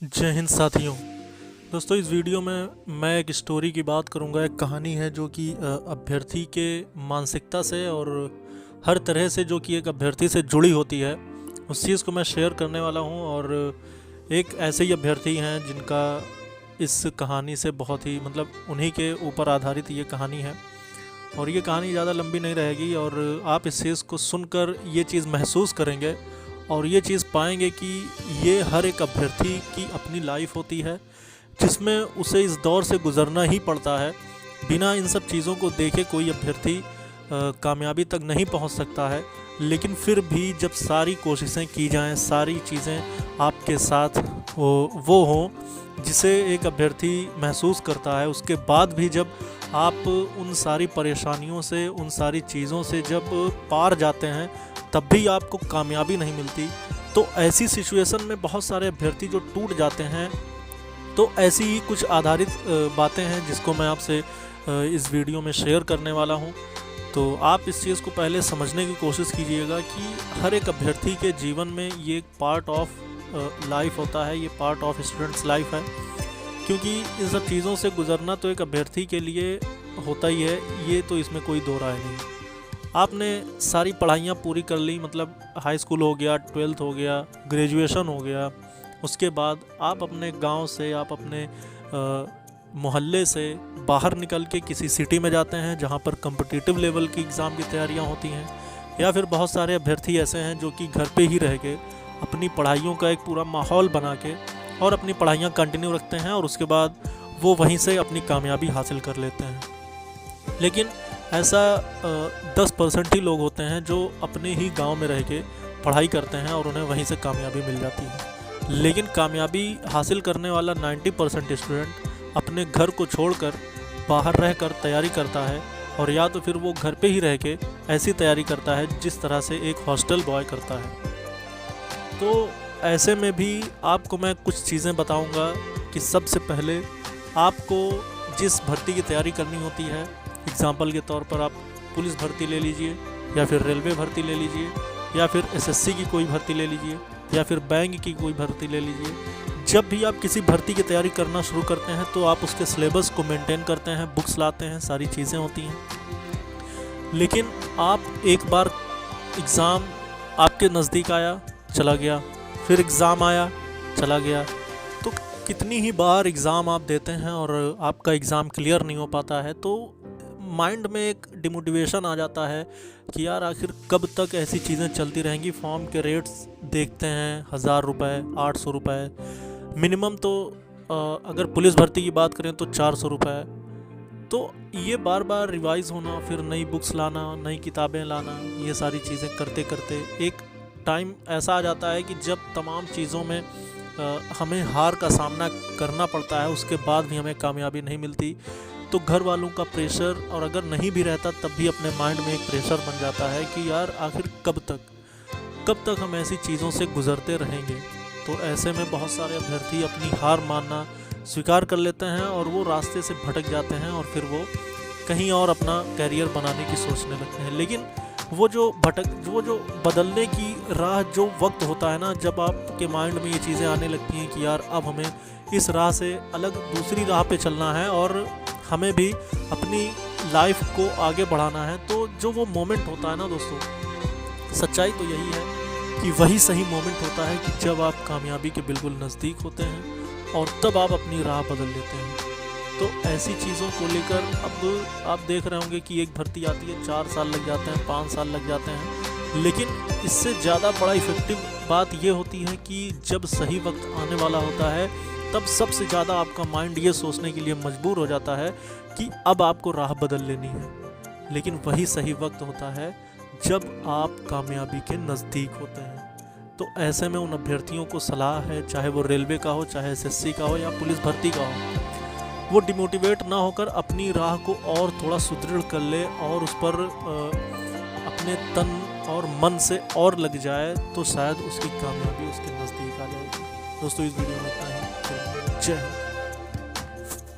जय हिंद साथियों। दोस्तों, इस वीडियो में मैं एक स्टोरी की बात करूंगा। एक कहानी है जो कि अभ्यर्थी के मानसिकता से और हर तरह से जो कि एक अभ्यर्थी से जुड़ी होती है, उस चीज़ को मैं शेयर करने वाला हूं। और एक ऐसे ही अभ्यर्थी हैं जिनका इस कहानी से बहुत ही उन्हीं के ऊपर आधारित ये कहानी है। और ये कहानी ज़्यादा लंबी नहीं रहेगी और आप इस चीज़ को सुनकर ये चीज़ महसूस करेंगे और ये चीज़ पाएंगे कि ये हर एक अभ्यर्थी की अपनी लाइफ होती है, जिसमें उसे इस दौर से गुज़रना ही पड़ता है। बिना इन सब चीज़ों को देखे कोई अभ्यर्थी कामयाबी तक नहीं पहुंच सकता है। लेकिन फिर भी जब सारी कोशिशें की जाएं, सारी चीज़ें आपके साथ वो हों जिसे एक अभ्यर्थी महसूस करता है, उसके बाद भी जब आप उन सारी परेशानियों से, उन सारी चीज़ों से जब पार जाते हैं, तब भी आपको कामयाबी नहीं मिलती, तो ऐसी सिचुएशन में बहुत सारे अभ्यर्थी जो टूट जाते हैं। तो ऐसी ही कुछ आधारित बातें हैं जिसको मैं आपसे इस वीडियो में शेयर करने वाला हूं। तो आप इस चीज़ को पहले समझने की कोशिश कीजिएगा कि हर एक अभ्यर्थी के जीवन में ये एक पार्ट ऑफ लाइफ होता है, ये पार्ट ऑफ स्टूडेंट्स लाइफ है। क्योंकि इन सब चीज़ों से गुजरना तो एक अभ्यर्थी के लिए होता ही है, ये तो इसमें कोई दो राय नहीं। आपने सारी पढ़ाइयाँ पूरी कर ली, हाई स्कूल हो गया, 12th हो गया, ग्रेजुएशन हो गया। उसके बाद आप अपने गांव से, आप अपने मोहल्ले से बाहर निकल के किसी सिटी में जाते हैं जहां पर कॉम्पिटिटिव लेवल की एग्ज़ाम की तैयारियां होती हैं। या फिर बहुत सारे अभ्यर्थी ऐसे हैं जो कि घर पे ही रह के अपनी पढ़ाइयों का एक पूरा माहौल बना के और अपनी पढ़ाइयाँ कंटिन्यू रखते हैं और उसके बाद वो वहीं से अपनी कामयाबी हासिल कर लेते हैं। लेकिन ऐसा 10% ही लोग होते हैं जो अपने ही गांव में रह के पढ़ाई करते हैं और उन्हें वहीं से कामयाबी मिल जाती है। लेकिन कामयाबी हासिल करने वाला 90% स्टूडेंट अपने घर को छोड़कर बाहर रहकर तैयारी करता है, और या तो फिर वो घर पे ही रह के ऐसी तैयारी करता है जिस तरह से एक हॉस्टल बॉय करता है। तो ऐसे में भी आपको मैं कुछ चीज़ें बताऊंगा कि सबसे पहले आपको जिस भर्ती की तैयारी करनी होती है, एग्ज़ाम्पल के तौर पर आप पुलिस भर्ती ले लीजिए, या फिर रेलवे भर्ती ले लीजिए, या फिर एसएससी की कोई भर्ती ले लीजिए, या फिर बैंक की कोई भर्ती ले लीजिए। जब भी आप किसी भर्ती की तैयारी करना शुरू करते हैं तो आप उसके सिलेबस को मेंटेन करते हैं, बुक्स लाते हैं, सारी चीज़ें होती हैं। लेकिन आप एक बार एग्ज़ाम आपके नज़दीक आया, चला गया, फिर एग्ज़ाम आया, चला गया, तो कितनी ही बार एग्ज़ाम आप देते हैं और आपका एग्ज़ाम क्लियर नहीं हो पाता है, तो माइंड में एक डिमोटिवेशन आ जाता है कि यार आखिर कब तक ऐसी चीज़ें चलती रहेंगी। फॉर्म के रेट्स देखते हैं, 1000 रुपये, 800 रुपये मिनिमम, तो अगर पुलिस भर्ती की बात करें तो 400 रुपये। तो ये बार बार रिवाइज़ होना, फिर नई बुक्स लाना, नई किताबें लाना, ये सारी चीज़ें करते करते एक टाइम ऐसा आ जाता है कि जब तमाम चीज़ों में हमें हार का सामना करना पड़ता है, उसके बाद भी हमें कामयाबी नहीं मिलती। तो घर वालों का प्रेशर, और अगर नहीं भी रहता तब भी अपने माइंड में एक प्रेशर बन जाता है कि यार आखिर कब तक हम ऐसी चीज़ों से गुज़रते रहेंगे। तो ऐसे में बहुत सारे अभ्यर्थी अपनी हार मानना स्वीकार कर लेते हैं और वो रास्ते से भटक जाते हैं और फिर वो कहीं और अपना कैरियर बनाने की सोचने लगते हैं। लेकिन वो जो बदलने की राह, जो वक्त होता है ना, जब आपके माइंड में ये चीज़ें आने लगती हैं कि यार अब हमें इस राह से अलग दूसरी राह पे चलना है और हमें भी अपनी लाइफ को आगे बढ़ाना है, तो जो वो मोमेंट होता है ना दोस्तों, सच्चाई तो यही है कि वही सही मोमेंट होता है कि जब आप कामयाबी के बिल्कुल नज़दीक होते हैं और तब आप अपनी राह बदल लेते हैं। तो ऐसी चीज़ों को लेकर अब आप देख रहे होंगे कि एक भर्ती आती है, 4 साल लग जाते हैं, 5 साल लग जाते हैं। लेकिन इससे ज़्यादा बड़ा इफ़ेक्टिव बात ये होती है कि जब सही वक्त आने वाला होता है, तब सबसे ज़्यादा आपका माइंड ये सोचने के लिए मजबूर हो जाता है कि अब आपको राह बदल लेनी है। लेकिन वही सही वक्त होता है जब आप कामयाबी के नज़दीक होते हैं। तो ऐसे में उन अभ्यर्थियों को सलाह है, चाहे वो रेलवे का हो, चाहे एसएससी का हो, या पुलिस भर्ती का हो, वो डिमोटिवेट ना होकर अपनी राह को और थोड़ा सुदृढ़ कर ले और उस पर अपने तन और मन से और लग जाए, तो शायद उसकी कामयाबी उसके नज़दीक आ जाएगी। दोस्तों, इस वीडियो में इतना ही। जय हिंद।